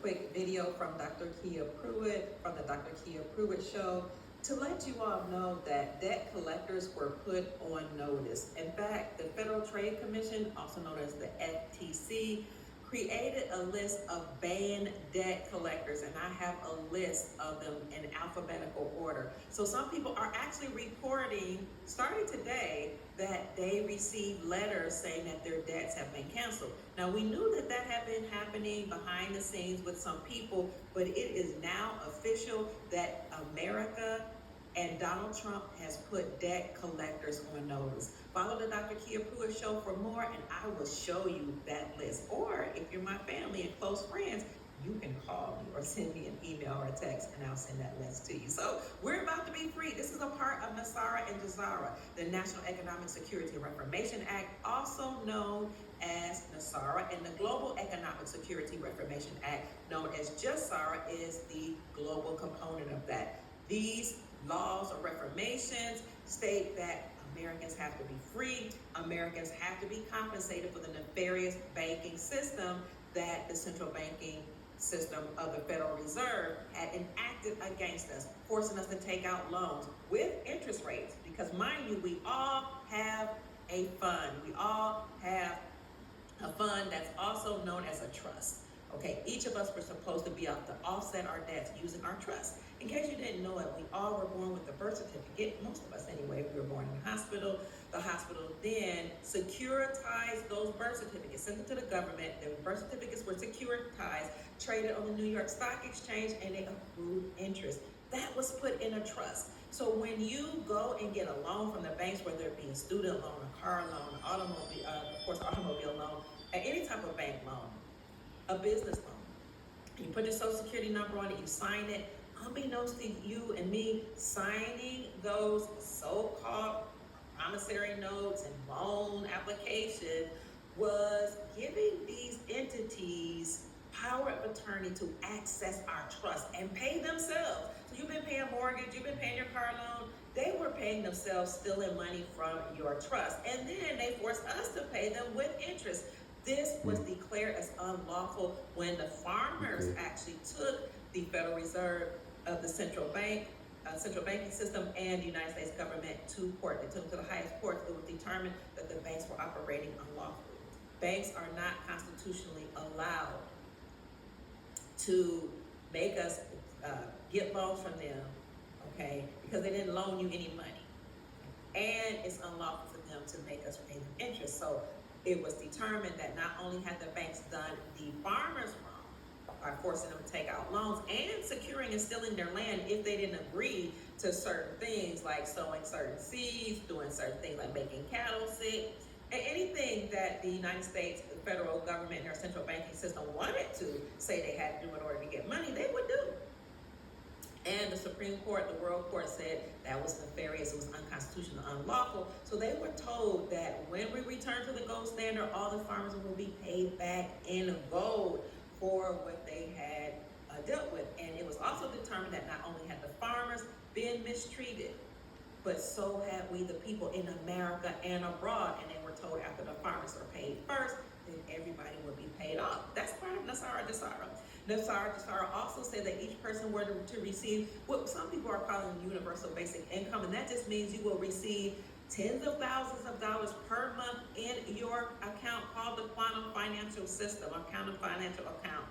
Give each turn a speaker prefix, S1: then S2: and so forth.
S1: quick video from Dr. Kia Pruitt from the Dr. Kia Pruitt Show to let you all know that debt collectors were put on notice. In fact, the Federal Trade Commission, also known as the FTC, created a list of banned debt collectors, and I have a list of them in alphabetical order. So some people are actually reporting, starting today, that they received letters saying that their debts have been canceled. Now, we knew that that had been happening behind the scenes with some people, but it is now official that America and Donald Trump has put debt collectors on notice. Follow the Dr. Kia Pruitt Show for more, and I will show you that list. Or if you're my family and close friends, you can call me or send me an email or a text, and I'll send that list to you. So we're about to be free. This is a part of NESARA and JSARA, the National Economic Security Reformation Act, also known as NESARA, and the Global Economic Security Reformation Act, known as JSARA, is the global component of that. These laws or reformations state that Americans have to be free. Americans have to be compensated for the nefarious banking system that the central banking system of the Federal Reserve had enacted against us, forcing us to take out loans with interest rates. Because mind you, we all have a fund. We all have a fund that's also known as a trust. Okay, each of us were supposed to be able to offset our debts using our trust. In case you didn't know it, we all were born with a birth certificate, most of us anyway. We were born in the hospital. The hospital then securitized those birth certificates, sent them to the government. The birth certificates were securitized, traded on the New York Stock Exchange, and they accrued interest. That was put in a trust. So when you go and get a loan from the banks, whether it be a student loan, a car loan, automobile, of course, automobile loan, or any type of bank loan, a business loan, you put your social security number on it, you sign it. Unbeknownst to you and me, signing those so-called promissory notes and loan applications was giving these entities power of attorney to access our trust and pay themselves. So you've been paying mortgage, you've been paying your car loan, they were paying themselves, stealing money from your trust. And then they forced us to pay them with interest. This was declared as unlawful when the farmers actually took the Federal Reserve of the central banking system and the United States government to court. They took them to the highest court. It was determined that the banks were operating unlawfully. Banks are not constitutionally allowed to make us get loans from them, okay, because they didn't loan you any money. And it's unlawful for them to make us pay them interest. So it was determined that not only had the banks done the farmers wrong by forcing them to take out loans and securing and stealing their land if they didn't agree to certain things like sowing certain seeds, doing certain things like making cattle sick, and anything that the United States, the federal government and their central banking system wanted to say they had to do in order to get money, they would do. And the Supreme Court, the World Court, said that was nefarious, it was unconstitutional, unlawful. So they were told that when we return to the gold standard, all the farmers will be paid back in gold for what they had dealt with. And it was also determined that not only had the farmers been mistreated, but so had we, the people in America and abroad. And they were told after the farmers are paid first, then everybody would be paid off. That's part of NESARA, JSARA. NESARA, JSARA also said that each person were to receive what some people are calling universal basic income, and that just means you will receive tens of thousands of dollars per month in your account called the quantum financial system, or quantum financial account.